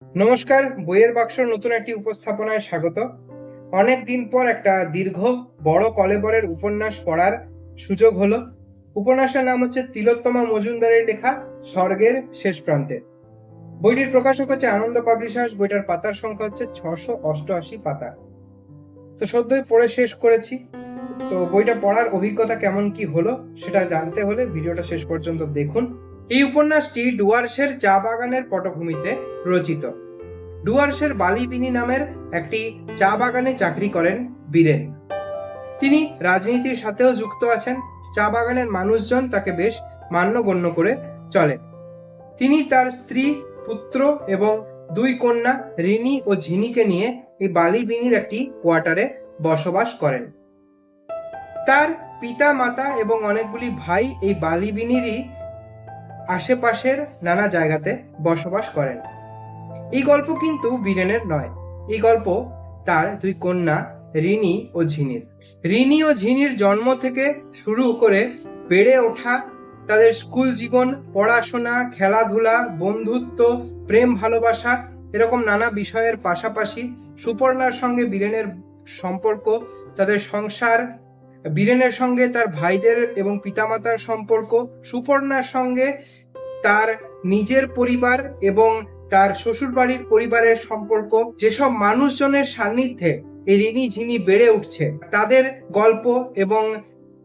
নমস্কার, বইয়ের বাক্সর নতুন একটি উপস্থাপনায় স্বাগত। অনেক দিন পর একটা দীর্ঘ বড় কলেবরের উপন্যাস পড়ার সুযোগ হলো। উপন্যাসের নাম হচ্ছে তিলোত্তমা মজুমদারের লেখা স্বর্গের শেষ প্রান্তে। বইটির প্রকাশক হচ্ছে আনন্দ পাবলিশার্স। বইটার পাতার সংখ্যা হচ্ছে 688 পাতা। তো সদ্যই পড়ে শেষ করেছি। তো বইটা পড়ার অভিজ্ঞতা কেমন কি হলো সেটা জানতে হলে ভিডিওটা শেষ পর্যন্ত দেখুন। এই উপন্যাসটি ডুয়ার্সের চা বাগানের পটভূমিতে রচিত। ডুয়ার্সের বালিবিনি নামের একটি চা বাগানে চাকরি করেন বীরেন। তিনি রাজনীতির সাথেও যুক্ত আছেন। চা বাগানের মানুষজন তাকে বেশ মান্যগণ্য করে চলেন। তিনি তার স্ত্রী, পুত্র এবং 2 কন্যা রিনি ও ঝিনিকে নিয়ে এই বালিবিনির একটি কোয়ার্টারে বসবাস করেন। তার পিতা, মাতা এবং অনেকগুলি ভাই এই বালিবিনিরই আশেপাশের নানা জায়গাতে বসবাস করেন। এই গল্প কিন্তু বীরেনের নয়। এই গল্প তার 2 কন্যা রিনি ও ঝিনির। রিনি ও ঝিনির জন্ম থেকে শুরু করে বেড়ে ওঠা, তাদের স্কুল জীবন, পড়াশোনা, খেলাধুলা, বন্ধুত্ব, প্রেম ভালোবাসা, এরকম নানা বিষয়ের পাশাপাশি সুপর্ণার সঙ্গে বীরেনের সম্পর্ক, তাদের সংসার, বীরেনের সঙ্গে তার ভাইদের এবং পিতামাতার সম্পর্ক, সুপর্ণার সঙ্গে তার নিজের পরিবার এবং তার শ্বশুরবাড়ির পরিবারের সম্পর্ক, যেসব মানুষজনের সান্নিধ্যে এই রিনি ঝিনি বেড়ে উঠছে তাদের গল্প এবং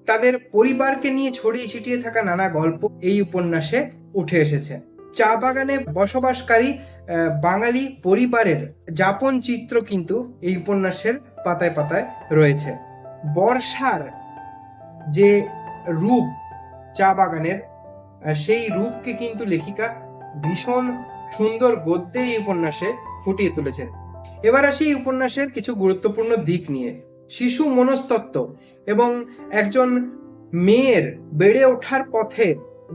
তাদের পরিবারকে নিয়ে ছড়িয়ে ছিটিয়ে থাকা নানা গল্প এই উপন্যাসে উঠে এসেছে। চা বাগানে বসবাসকারী বাঙালি পরিবারের যাপন চিত্র কিন্তু এই উপন্যাসের পাতায় পাতায় রয়েছে। বর্ষার যে রূপ চা বাগানের, সেই রূপকে কিন্তু লেখিকা ভীষণ সুন্দর গদ্যে এই উপন্যাসে ফুটিয়ে তুলেছেন। এবার আসি এই উপন্যাসের কিছু গুরুত্বপূর্ণ দিক নিয়ে। শিশু মনস্তত্ত্ব এবং একজন মেয়ের বেড়ে ওঠার পথে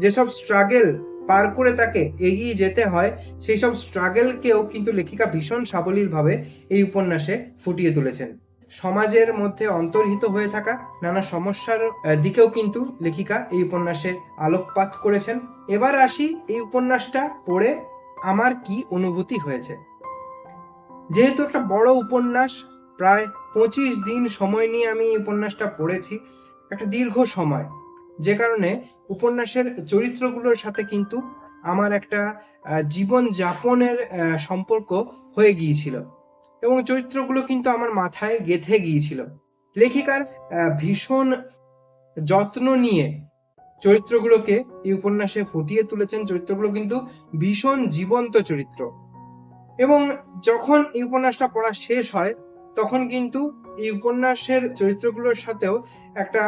যেসব স্ট্রাগল পার করে তাকে এগিয়ে যেতে হয়, সেই সব স্ট্রাগলকেও কিন্তু লেখিকা ভীষণ সাবলীলভাবে এই উপন্যাসে ফুটিয়ে তুলেছেন। সমাজের মধ্যে অন্তর্হিত হয়ে থাকা নানা সমস্যার দিকেও কিন্তু লেখিকা এই উপন্যাসে আলোকপাত করেছেন। এবার আসি এই উপন্যাসটা পড়ে আমার কি অনুভূতি হয়েছে। যেহেতু একটা বড় উপন্যাস, প্রায় 25 দিন সময় নিয়ে আমি এই উপন্যাসটা পড়েছি, একটা দীর্ঘ সময়, যে কারণে উপন্যাসের চরিত্রগুলোর সাথে কিন্তু আমার একটা জীবন যাপনের সম্পর্ক হয়ে গিয়েছিল এবং চরিত্রগুলো কিন্তু আমার মাথায় গেঁথে গিয়েছিল। লেখিকার ভীষণ যত্ন নিয়ে চরিত্রগুলোকে এই উপন্যাসে ফুটিয়ে তুলেছেন। চরিত্রগুলো কিন্তু ভীষণ জীবন্ত চরিত্র এবং যখন এই উপন্যাসটা পড়া শেষ হয় তখন কিন্তু এই উপন্যাসের চরিত্রগুলোর সাথেও একটা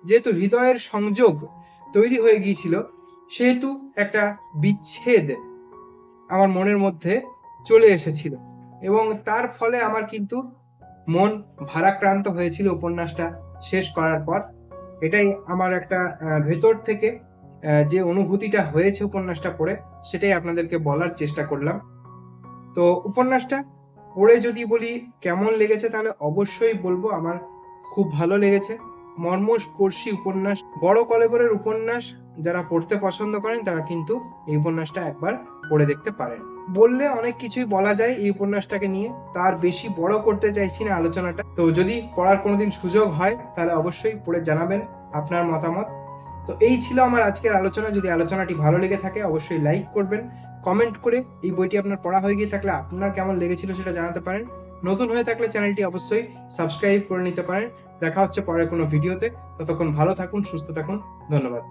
যেহেতু হৃদয়ের সংযোগ তৈরি হয়ে গিয়েছিল, সেহেতু একটা বিচ্ছেদ আমার মনের মধ্যে চলে এসেছিল এবং তার ফলে আমার কিন্তু মন ভারাক্রান্ত হয়েছিল উপন্যাসটা শেষ করার পর। এটাই আমার একটা ভেতর থেকে যে অনুভূতিটা হয়েছে উপন্যাসটা পড়ে, সেটাই আপনাদেরকে বলার চেষ্টা করলাম। তো উপন্যাসটা পড়ে যদি বলি কেমন লেগেছে, তাহলে অবশ্যই বলবো আমার খুব ভালো লেগেছে। মর্মস্পর্শী উপন্যাস, বড় কলেবরের উপন্যাস যারা পড়তে পছন্দ করেন তারা কিন্তু এই উপন্যাসটা একবার পড়ে দেখতে পারেন। বললে অনেক কিছুই বলা যায় এই উপন্যাসটাকে নিয়ে, তার বেশি বড় করতে চাইছি না আলোচনাটা। তো যদি পড়ার কোনোদিন সুযোগ হয় তাহলে অবশ্যই পড়ে জানাবেন আপনার মতামত। তো এই ছিল আমার আজকের আলোচনা। যদি আলোচনাটি ভালো লেগে থাকে অবশ্যই লাইক করবেন, কমেন্ট করে এই বইটি আপনার পড়া হয়ে গিয়ে থাকলে আপনার কেমন লেগেছিল সেটা জানাতে পারেন। নতুন হয়ে থাকলে চ্যানেলটি অবশ্যই সাবস্ক্রাইব করে নিতে পারেন। দেখা হচ্ছে পরের কোনো ভিডিওতে। ততক্ষণ ভালো থাকুন, সুস্থ থাকুন। ধন্যবাদ।